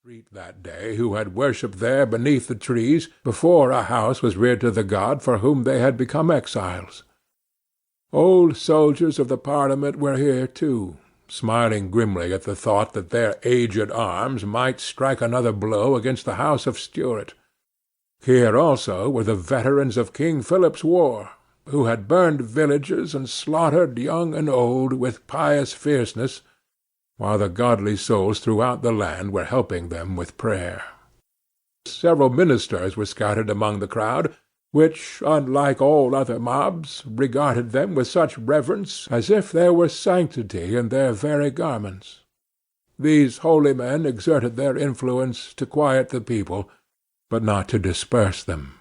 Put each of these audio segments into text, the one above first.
street that day who had worshipped there beneath the trees before a house was reared to the god for whom they had become exiles. Old soldiers of the Parliament were here too, smiling grimly at the thought that their aged arms might strike another blow against the house of Stuart. Here also were the veterans of King Philip's war, who had burned villages and slaughtered young and old with pious fierceness, while the godly souls throughout the land were helping them with prayer. Several ministers were scattered among the crowd, which, unlike all other mobs, regarded them with such reverence as if there were sanctity in their very garments. These holy men exerted their influence to quiet the people, but not to disperse them.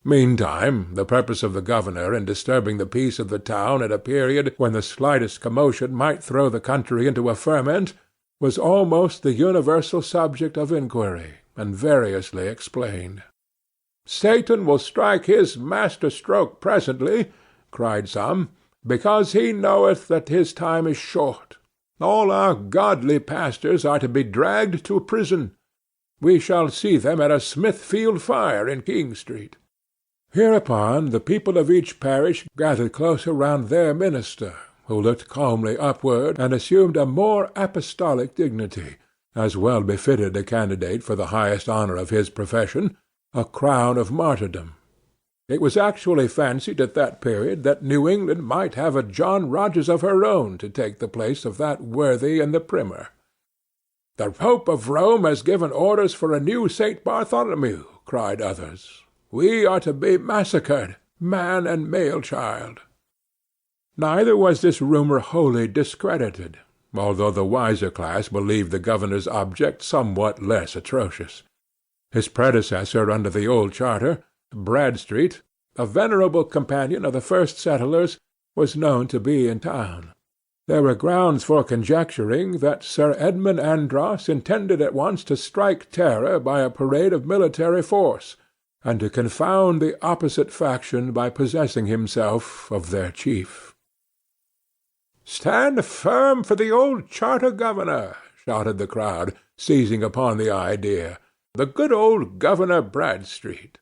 Meantime, the purpose of the governor in disturbing the peace of the town at a period when the slightest commotion might throw the country into a ferment was almost the universal subject of inquiry, and variously explained. "Satan will strike his master-stroke presently," cried some, "because he knoweth that his time is short. All our godly pastors are to be dragged to prison. We shall see them at a Smithfield fire in King Street." Hereupon the people of each parish gathered close around their minister, who looked calmly upward and assumed a more apostolic dignity, as well befitted a candidate for the highest honour of his profession, a crown of martyrdom. It was actually fancied at that period that New England might have a John Rogers of her own to take the place of that worthy in the Primer. "The Pope of Rome has given orders for a new St. Bartholomew," cried others. "We are to be massacred, man and male child." Neither was this rumour wholly discredited, although the wiser class believed the governor's object somewhat less atrocious. His predecessor under the old charter, Bradstreet, a venerable companion of the first settlers, was known to be in town. There were grounds for conjecturing that Sir Edmund Andros intended at once to strike terror by a parade of military force, and to confound the opposite faction by possessing himself of their chief. "Stand firm for the old charter governor!" shouted the crowd, seizing upon the idea. "The good old Governor Bradstreet!"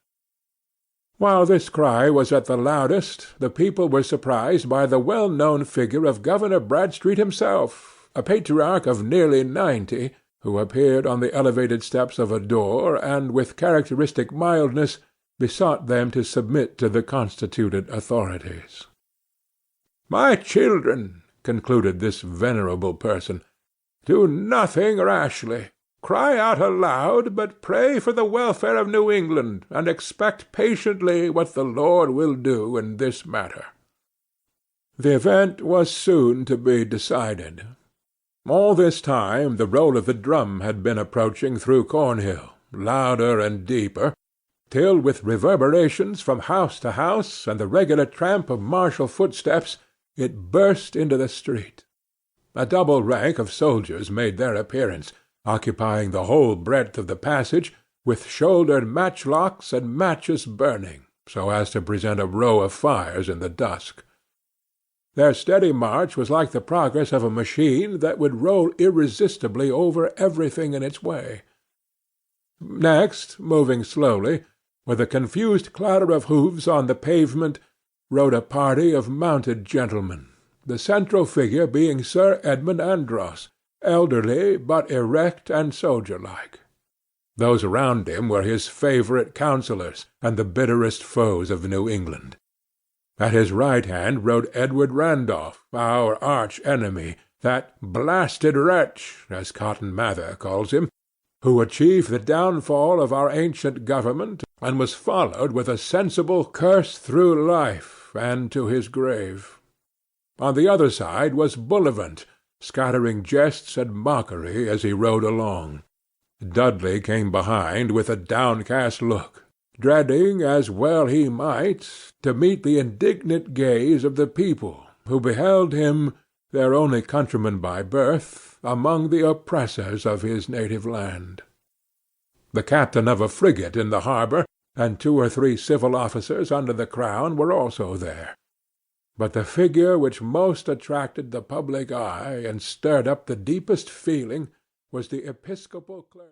While this cry was at the loudest, the people were surprised by the well-known figure of Governor Bradstreet himself, a patriarch of nearly 90, who appeared on the elevated steps of a door, and with characteristic mildness besought them to submit to the constituted authorities. "My children," concluded this venerable person, "do nothing rashly. Cry out aloud, but pray for the welfare of New England, and expect patiently what the Lord will do in this matter." The event was soon to be decided. All this time the roll of the drum had been approaching through Cornhill, louder and deeper, till with reverberations from house to house, and the regular tramp of martial footsteps, it burst into the street. A double rank of soldiers made their appearance, occupying the whole breadth of the passage, with shouldered matchlocks and matches burning, so as to present a row of fires in the dusk. Their steady march was like the progress of a machine that would roll irresistibly over everything in its way. Next, moving slowly, with a confused clatter of hoofs on the pavement, rode a party of mounted gentlemen, the central figure being Sir Edmund Andros, elderly but erect and soldier-like. Those around him were his favourite counsellors and the bitterest foes of New England. At his right hand rode Edward Randolph, our arch-enemy, that blasted wretch, as Cotton Mather calls him, who achieved the downfall of our ancient government, and was followed with a sensible curse through life, and to his grave. On the other side was Bullivant, scattering jests and mockery as he rode along. Dudley came behind with a downcast look, dreading, as well he might, to meet the indignant gaze of the people, who beheld him, their only countryman by birth, among the oppressors of his native land. The captain of a frigate in the harbour, and 2 or 3 civil officers under the crown, were also there. But the figure which most attracted the public eye and stirred up the deepest feeling was the episcopal clergy.